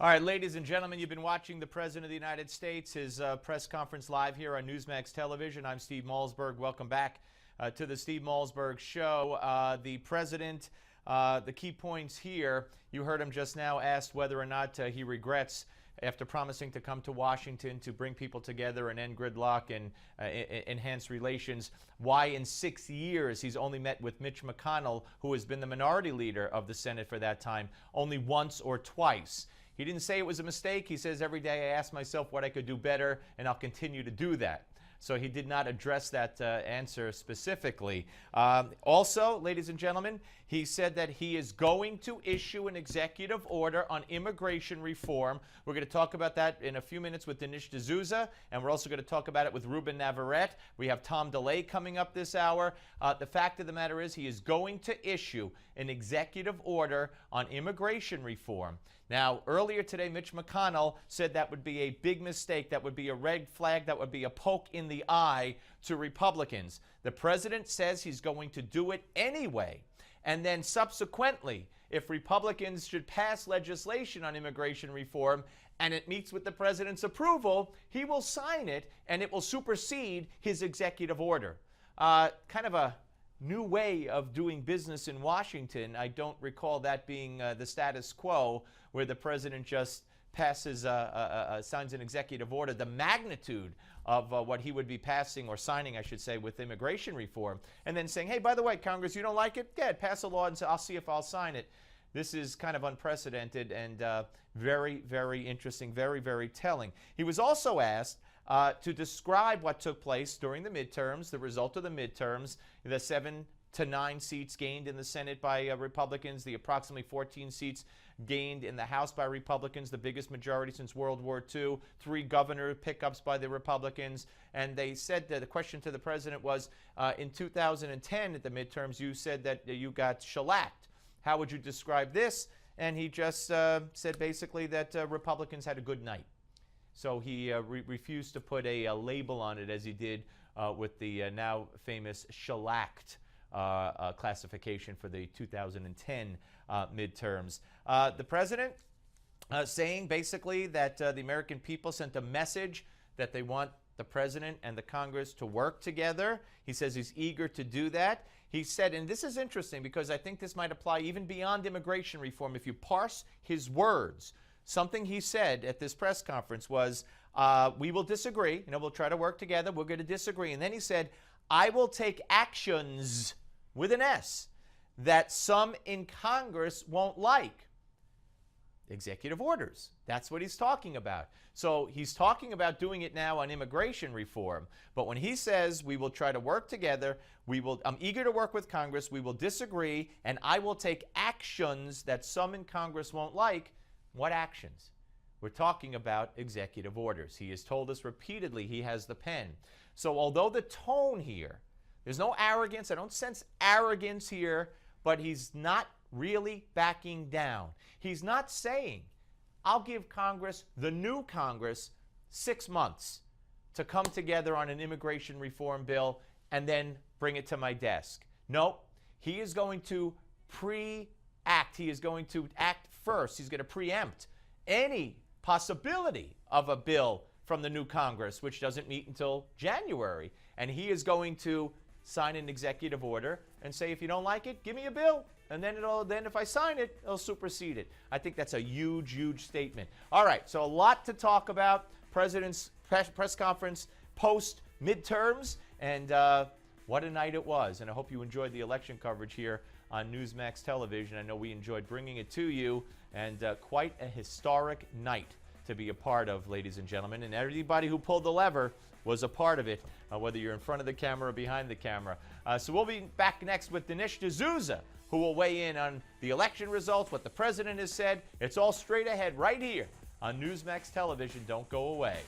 All right, ladies and gentlemen, you've been watching the President of the United States, his press conference live here on Newsmax Television. I'm Steve Malzberg. Welcome back to the Steve Malzberg Show. The President, the key points here, you heard him just now asked whether or not he regrets, after promising to come to Washington to bring people together and end gridlock and enhance relations, why in 6 years he's only met with Mitch McConnell, who has been the minority leader of the Senate for that time, only once or twice. He didn't say it was a mistake. He says, every day I ask myself what I could do better, and I'll continue to do that. So he did not address that answer specifically. Also, ladies and gentlemen, he said that he is going to issue an executive order on immigration reform. We're going to talk about that in a few minutes with Dinesh D'Souza, and we're also going to talk about it with Ruben Navarrete. We have Tom DeLay coming up this hour. The fact of the matter is he is going to issue an executive order on immigration reform. Now, earlier today, Mitch McConnell said that would be a big mistake, that would be a red flag, that would be a poke in the eye to Republicans. The president says he's going to do it anyway. And then subsequently, if Republicans should pass legislation on immigration reform and it meets with the president's approval, he will sign it and it will supersede his executive order. Kind of a new way of doing business in Washington. I don't recall that being the status quo, where the president just passes, signs an executive order. The magnitude of what he would be passing, or signing, I should say, with immigration reform, and then saying, hey, by the way, Congress, you don't like it? Go ahead, pass a law and say, I'll see if I'll sign it. This is kind of unprecedented and very, very interesting, very, very telling. He was also asked to describe what took place during the midterms, the result of the midterms, the 7 to 9 seats gained in the Senate by Republicans, the approximately 14 seats gained in the House by Republicans, the biggest majority since World War II, 3 governor pickups by the Republicans. And they said that the question to the president was, in 2010 at the midterms, you said that you got shellacked. How would you describe this? And he just said basically that Republicans had a good night. So he refused to put a label on it, as he did with the now famous shellacked classification for the 2010 midterms. The president saying basically that the American people sent a message that they want the president and the Congress to work together. He says he's eager to do that. He said, and this is interesting because I think this might apply even beyond immigration reform. If you parse his words, something he said at this press conference was, we will disagree. We'll try to work together. We're going to disagree. And then he said, I will take actions, with an S, that some in Congress won't like. Executive orders. That's what he's talking about. So he's talking about doing it now on immigration reform. But when he says we will try to work together, I'm eager to work with Congress, we will disagree, and I will take actions that some in Congress won't like. What actions? We're talking about executive orders. He has told us repeatedly he has the pen. So although the tone here, there's no arrogance, I don't sense arrogance here, but he's not really backing down. He's not saying, I'll give Congress, the new Congress, 6 months to come together on an immigration reform bill and then bring it to my desk. No, he is going to pre-act. He is going to act first. He's going to preempt any possibility of a bill from the new Congress, which doesn't meet until January. And he is going to sign an executive order and say, if you don't like it, give me a bill. And then if I sign it, it'll supersede it. I think that's a huge, huge statement. All right, so a lot to talk about. President's press conference post midterms, and what a night it was. And I hope you enjoyed the election coverage here on Newsmax Television. I know we enjoyed bringing it to you, and quite a historic night to be a part of, ladies and gentlemen. And everybody who pulled the lever was a part of it, whether you're in front of the camera or behind the camera. So we'll be back next with Dinesh D'Souza, who will weigh in on the election results, what the president has said. It's all straight ahead right here on Newsmax Television. Don't go away.